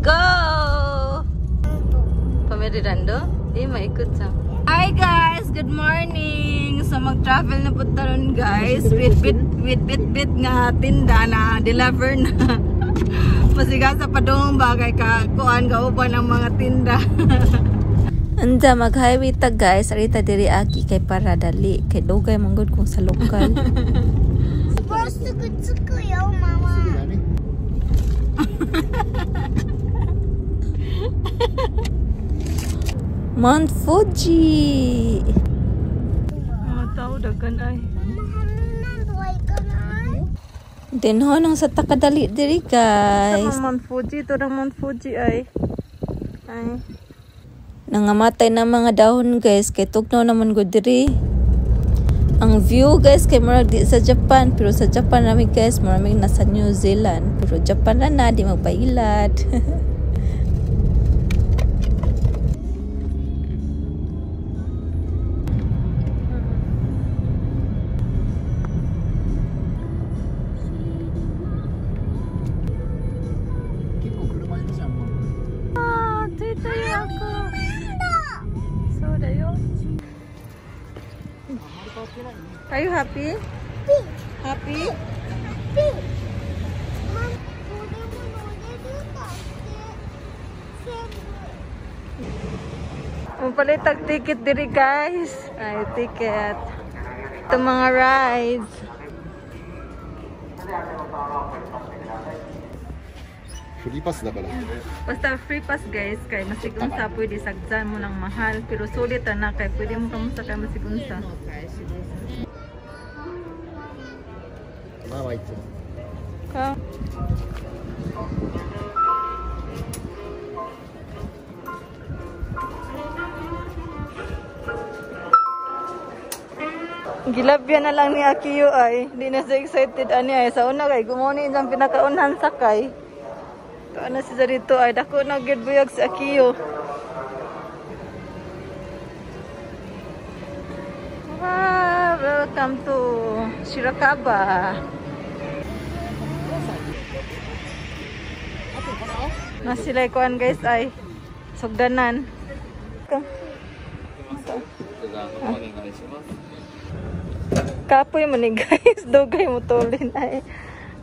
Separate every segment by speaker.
Speaker 1: go! Pamirirando? Maikot sa. Hi guys! Good morning! So mag-travel na po taron guys. With bit nga tinda na deliver na. Masiga sa padong bagay ka kuan kauban ng mga tinda. Anda mag-highway ta guys. Arita diri aki kay para dali. Kay dugay manggod kung sa lokal.
Speaker 2: Suku ya mama.
Speaker 1: Mount Fuji. Tao dagan ay. Dinho nang sa takadali diri guys. Sa Mount Fuji to ng Mount Fuji ay. Nangamatay na mga dahon guys kay tugnaw naman gud diri. Ang view guys kay murag di sa Japan, pero sa Japan rami guys maraming nasa New Zealand, pero Japan na di magpailat. Are you happy? Happy? Mapalit ang ticket diri guys. Ay, ticket. Ito mga rides.
Speaker 3: Free pass na pala.
Speaker 1: Basta free pass guys, kay masigunsa pwede sagdan mo ng mahal, pero sulit na kay pwede mo kamusta kay masigunsa.
Speaker 3: Mama ito.
Speaker 1: Ka. Gilabyan na lang ni Akiyo ay, di na siya excited ani ay sa una kay gumuni ang pinakaunhan sakay. To ana siya dito ay dako na gid buyag si Akiyo. Welcome to Shirakaba. Nasilay kuan guys ay sugdanan. Kapoy mo ni guys, dugay mo tulin ay.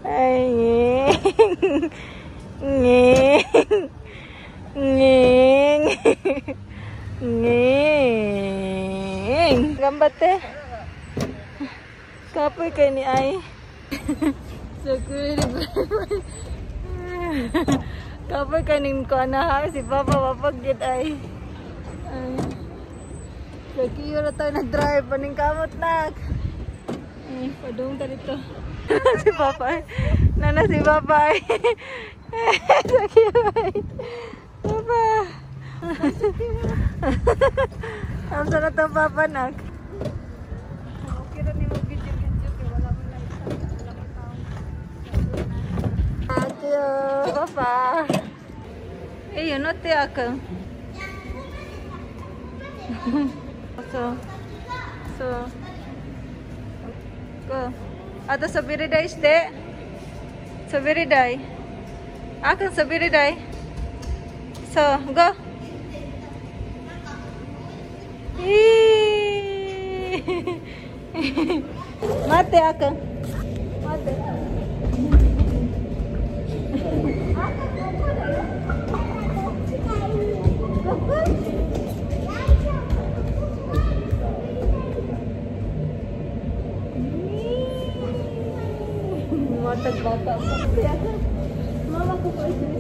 Speaker 1: Ay ngeng. Ngeng. Ngeng. Gambate. Kapoy kay ni ay. So good. Kapoy kay ning kuan na si Papa papagid ay. Kaya na tayo nag-drive paning kamot nak. Padung ta dito. Si Papa ay. Nana si Papa ay. Sakit ay. Papa. Ang sana itong Papa nak. Okay na ni mo video kaya wala mo lang thank you Papa. Yun no te ako. So go. Ato sa biriday ste. Sa biriday. Akan sa biriday. So go. Mate akan. Mate. Matag bata mo. Mama ko po sini.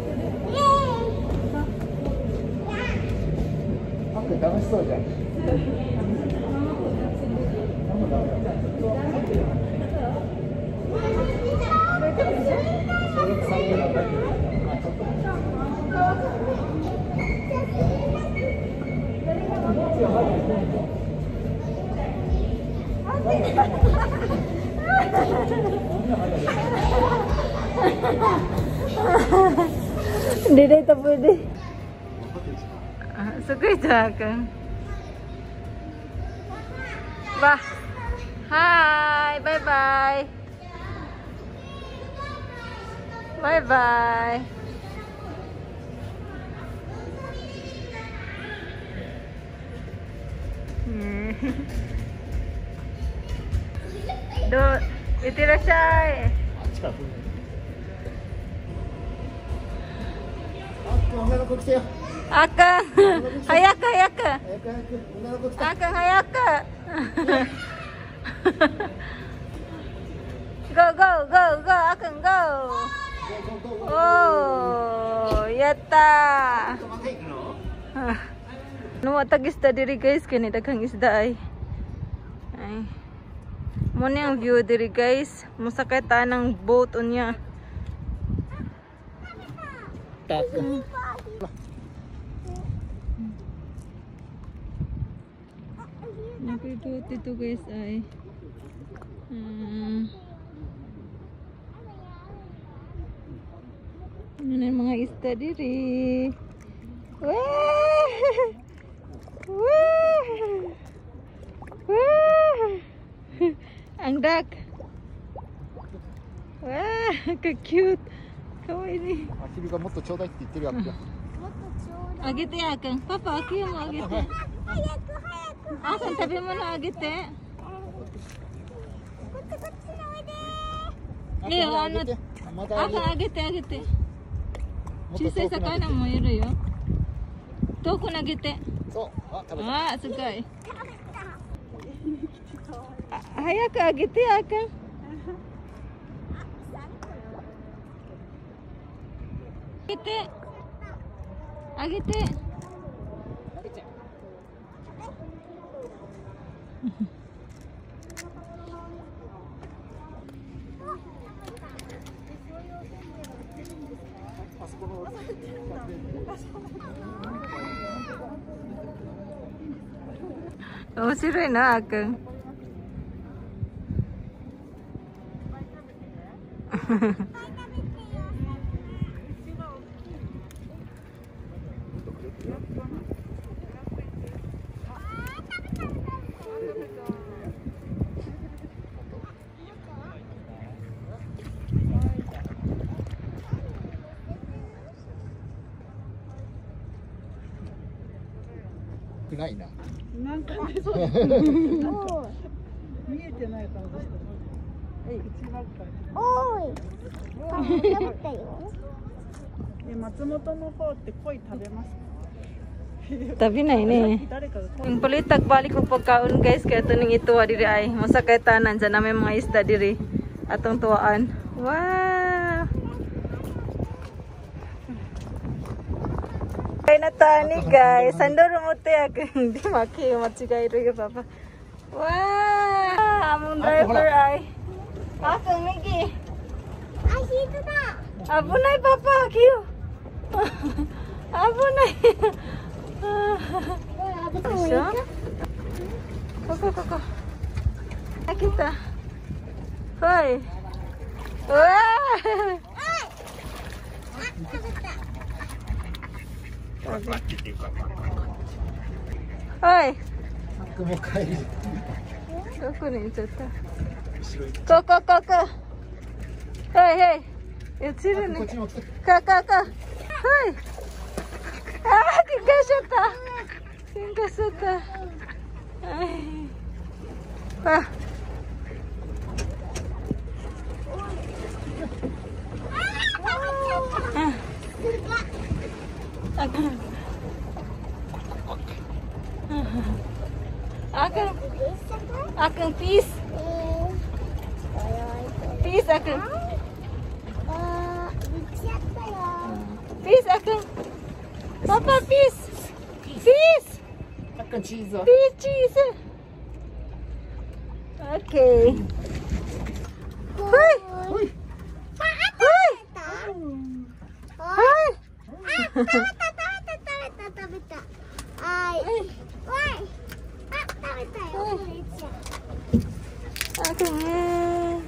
Speaker 1: Okay,楽しそうじゃん。Hindi na ito pwede. Sugay ka. Bah. Hi. Bye-bye. Bye-bye. どういってらっしゃい。
Speaker 3: あっちから来るね。あっくん、女の子来てよ。
Speaker 1: あっくん、早く早く。
Speaker 3: 早く早く、女の子来た。
Speaker 1: あっくん早く。Go go go go あっくん go。おー、やったー。Tagis diri guys, kini daghang isda ay. Muna yung view diri guys. Musakay ta ng boat unya. Nagboat dito guys ay. Ano yung mga isda diri. Wah! Wah! Wah! Ang duck. Wah, ka-cute. Kawaii ni.
Speaker 3: アヒルがもっとちょうだいって言ってるやつ。
Speaker 1: あげてあくん。パパ、あきよもあげて。早く早く。あくん食べ物あげて。こっちのおいで。いいよ、あくんあげてあげて。小さい魚もいるよ。遠く投げて。
Speaker 3: そう。あ、食べた。
Speaker 1: あ、すごい。早くあげてあくん。あげて。あげて。面白いな、あーくん。
Speaker 3: ないな。
Speaker 2: なんかね、そう見えてない感じした。口ばっかり。
Speaker 4: おーい。食べたよ。
Speaker 2: 松本の方って鯉食べますか
Speaker 1: Tabi na ini. Yung palitak balik mo pagkaon guys, kaya ito ning ituwa diri ay masakay tanan dyan namin mga isda diri atong tuwaan. Wow! Kaya na tani guys, sandoro mo tiyak hindi maki matsigay rin papa. Wow! Among driver ay Kakang Miki.
Speaker 4: Ay, dito na.
Speaker 1: Abunay papa, kiyo. Abunay. Bisa? Koko. Kita. Hoy. Wah. Hoy.
Speaker 3: もう帰る。
Speaker 1: どこに行っちゃった。ここ。Hey. It's here.
Speaker 3: こっちにも来て。
Speaker 1: Kak. Hoy. Ah, Kingkasuta. Ay. Ah. Akang peace. Peace akang. Peace akang. Papa peace. Peace.
Speaker 3: Akang cheese.
Speaker 1: Peace cheese. Okay. Hoy.
Speaker 3: Hoy.
Speaker 1: Hoy. Hoy.
Speaker 4: 食べた。はい。わい。あ、食べたよ。お姉ちゃん。
Speaker 1: Akang.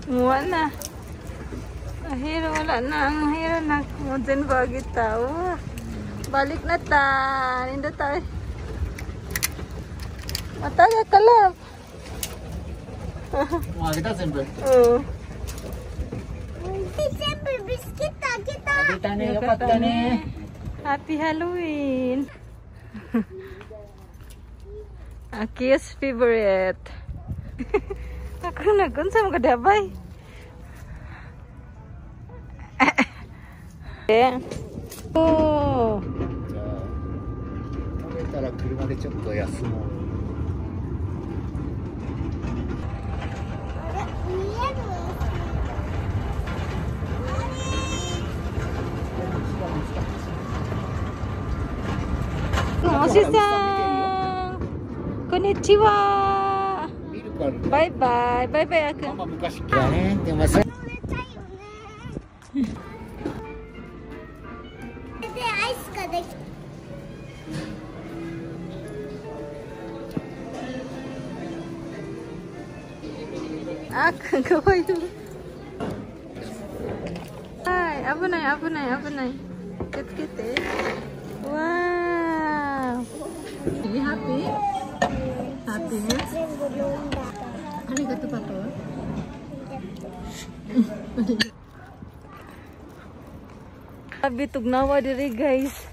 Speaker 1: Muwa na. Ahiro, wala na. Ang hiro na. Mudyan bagit tao. Balik na ta. Nindo tayo. Mataga ka lang.
Speaker 3: もうあげた全部。
Speaker 1: Oo.
Speaker 4: 全部ビスケットあげた。
Speaker 3: あげたね、よかったね。
Speaker 1: ハッピーハロウィーン。Aki's favorite. Ako na kung saan makadabay. Oh.
Speaker 3: じゃあ、食べたら車でちょっと休もう。
Speaker 4: あれ、見える？
Speaker 1: おしさん、こんにちは。
Speaker 3: ミルクあるね。
Speaker 1: バイバイ、バイバイ、あくん。
Speaker 3: ママ昔だね。でもさ、
Speaker 4: 乗れたよね。で、アイスができた。
Speaker 1: あくん、かわいい。はい、危ない、危ない、危ない。気をつけて。わー。Are you happy? Happy?
Speaker 4: 全部飲んだ。
Speaker 1: ありがとう、パパ。Sabi, tugnawa diri guys.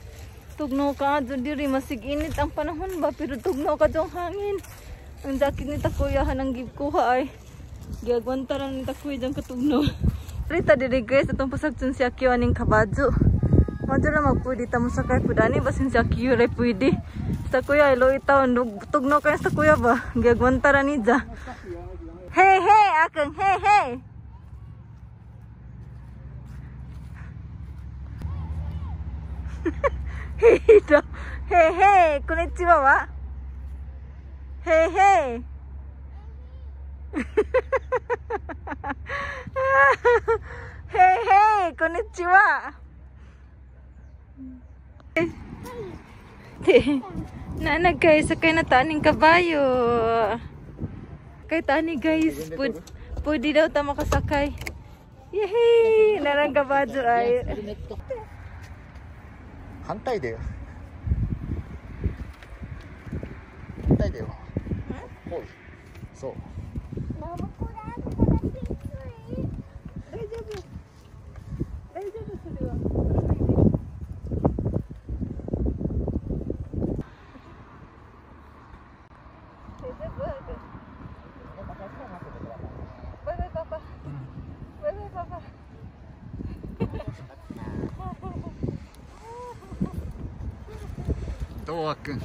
Speaker 1: Tugnaw ka dyan diri. Masig init ang panahon ba? Pero tugnaw ka dyan hangin. Ang jacket ni Takuyahan ang gibkuha ay. Giagwantaran ni Takuya dyan katugnaw. Rita diri guys. Itong pasagtun si Akio aning kabadyo. Madura magpwede tamo sakay kudani. Basin si Akio ray pwede. Sa Takuya ilo itaw. Tugnaw kayo sa Takuya ba? Giagwantaran ni dyan. Hey, hey, Akang. Hey, hey. Hey, hey, konnichiwa wa? Hey, hey. Hey, hey, konnichiwa. Nana guys, sakay na taning kabayo. Kay tani guys, pwede daw ta makasakay. Yehey! Narang kabayo ay.
Speaker 3: 反対だよ。反対だよ。こう。そう。
Speaker 4: ママこれあったらきつい。
Speaker 1: 大丈夫。大丈夫それは。大丈夫。バイバイパパ。バイバイパパ。
Speaker 3: どうあっくん。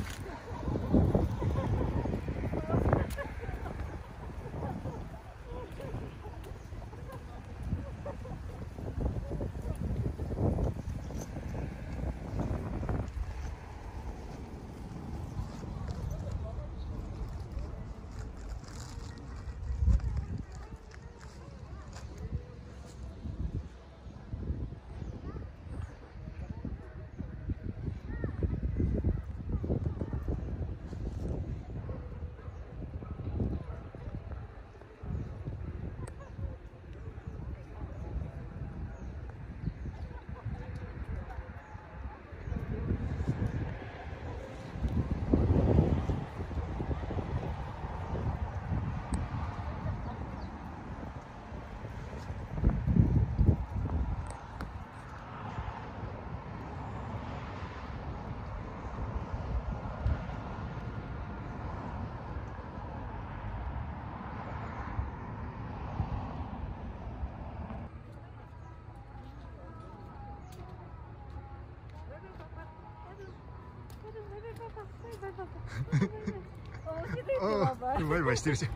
Speaker 3: バイバイしてるじゃん。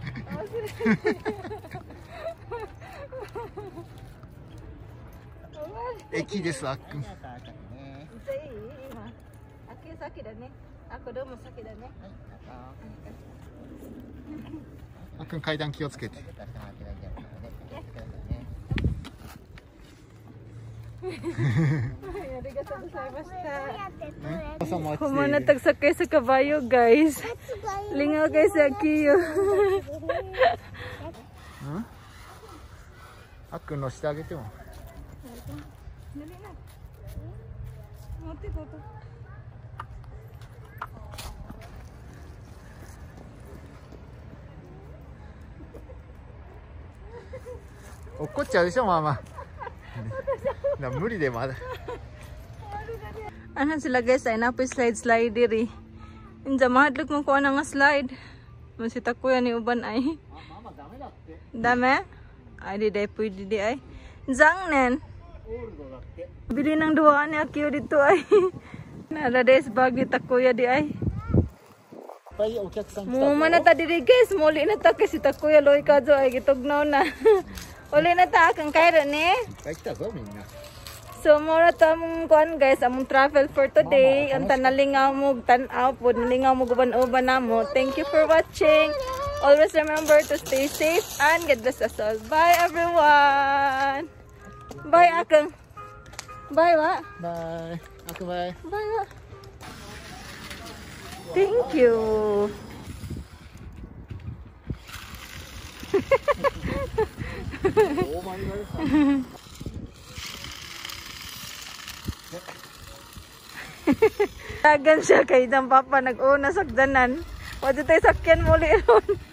Speaker 3: 駅です、あっくん。あっくん階段気をつけて。
Speaker 1: Humanatag sakay sa kabayo guys. Lingaw kayo sa Akio.
Speaker 3: あっくん乗せてあげても。落っこっちゃうでしょママ。無理でまだ
Speaker 1: Anan sila guys ay napoy slide diri. Inja mahadlok mo ko nga slide. Masita ko yan ni uban ay. Dame? Ay di day pwede di ay. Zang nen. Bili ng duwa ni Akio dito ay. Nala des bag ni Takuya di ay.
Speaker 3: いっぱいお客さん来た
Speaker 1: Muma na ta diri guys. Muli na ta kasi Takuya loy kazo ay gitugnaw na. Uli na ta akang kairo ni.
Speaker 3: いっぱい来たぞみんな
Speaker 1: So mura ta mong kuan guys, among travel for today. Unta nalingaw mo tan-aw po, nalingaw mo guban-uban namo. Thank you for watching. Always remember to stay safe and God bless us all. Bye everyone. Bye akang. Bye wa.
Speaker 3: バイあくばい
Speaker 1: Bye wa. Thank you. Tagan siya kay Papa nag-una sakdanan. Wala tayo sakyan muli ron.